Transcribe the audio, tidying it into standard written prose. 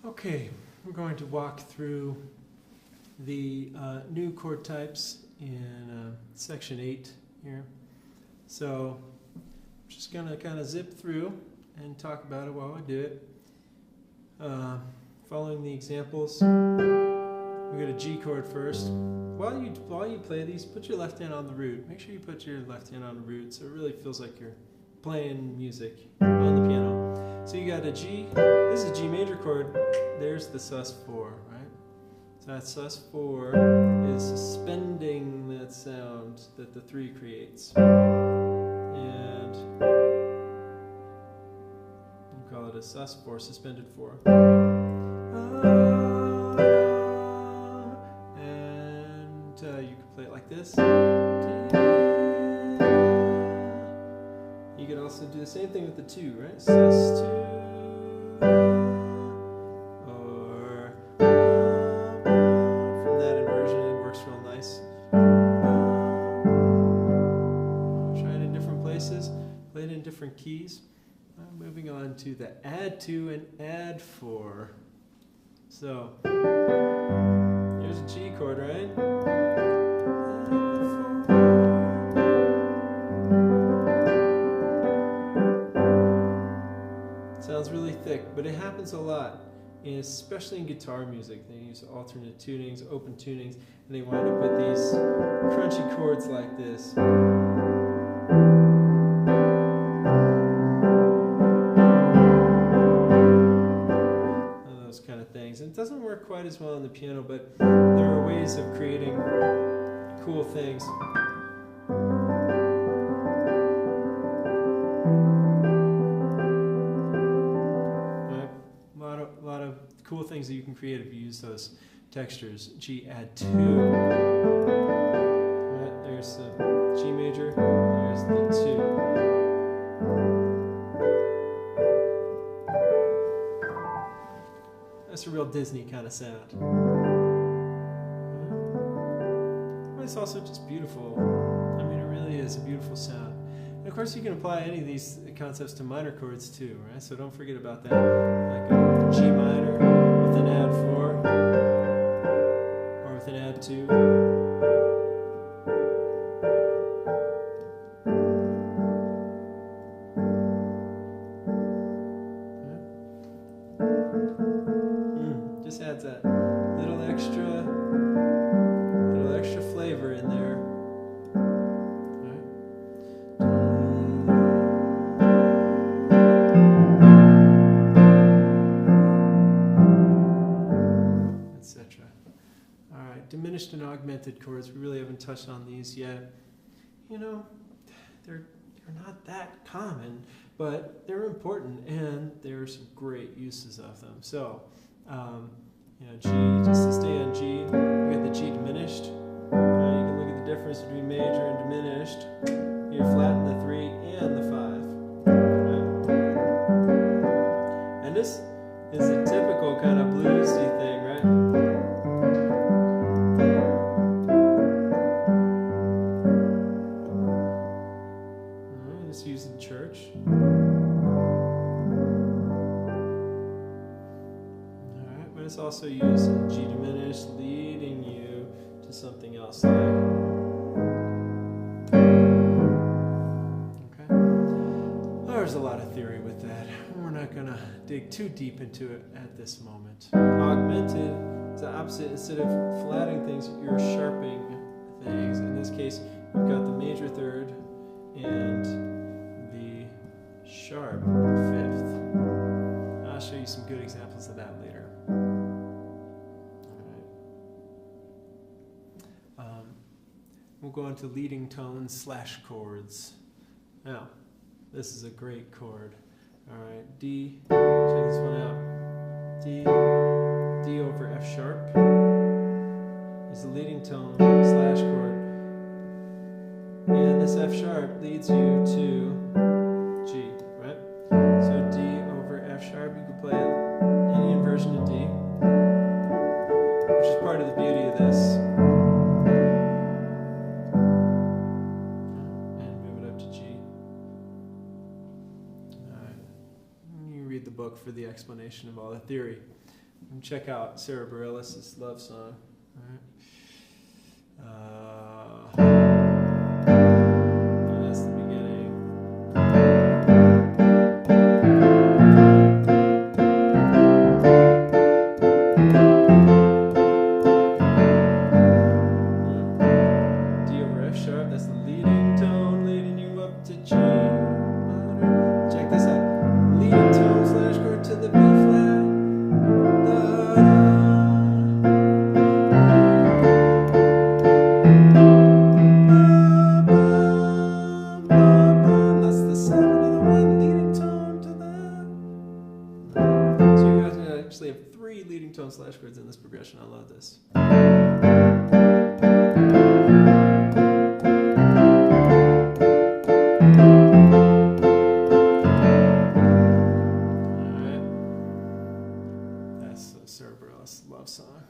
Okay, we're going to walk through the new chord types in section 8 here. So I'm just going to kind of zip through and talk about it while I do it. Following the examples, we got a G chord first. While you play these, put your left hand on the root. Make sure you put your left hand on the root so it really feels like you're playing music on the piano. So you got a G, this is a G major chord, there's the sus4, right? So that sus4 is suspending that sound that the 3 creates. And we'll call it a sus4, suspended 4. And you can play it like this. You could also do the same thing with the 2, right? Sus2. Or from that inversion, it works real nice. Try it in different places, play it in different keys. Moving on to the add 2 and add 4. So, here's a G chord, right? Sounds really thick, but it happens a lot, especially in guitar music. They use alternate tunings, open tunings, and they wind up with these crunchy chords like this. Those kind of things. And it doesn't work quite as well on the piano, but there are ways of creating cool things. Cool things that you can create if you use those textures. G add 2. Right, there's the G major, there's the 2. That's a real Disney kind of sound. But it's also just beautiful. I mean, it really is a beautiful sound. And of course, you can apply any of these concepts to minor chords too, right? So don't forget about that. Like a G minor with an add 4, or with an add 2. Just adds that little extra flavor in there. Diminished and augmented chords, we really haven't touched on these yet. You know, they're not that common, but they're important, and there are some great uses of them. So, you know, G, just to stay on G, we got the G diminished. You can look at the difference between major and diminished. You're flatting the 3 and the 5. Right? And this is a typical kind of bluesy thing, right? Used in church. Alright, but it's also used in G diminished, leading you to something else like. Okay. There's a lot of theory with that. We're not going to dig too deep into it at this moment. Augmented is the opposite. Instead of flatting things, you're sharpening things. In this case, you've got the major third and sharp 5th. I'll show you some good examples of that later. All right. We'll go on to leading tones / chords. Now, this is a great chord. All right, D. Check this one out. D over F sharp is the leading tone / chord, and this F sharp leads you to G. So D over F sharp, you could play any inversion of D, which is part of the beauty of this. And move it up to G. Alright. You read the book for the explanation of all the theory. And check out Sarah Bareilles' Love Song. All right. That's the beginning. D over F sharp, that's the leading tone, leading you up to G minor. Check this out. Leading tone slash chord to the B flat. Da, da. That's the sound of the one leading tone to that. So you guys actually have 3 leading tone slash chords in this progression. I love this. Alright. That's the Sarah Bareilles Love Song.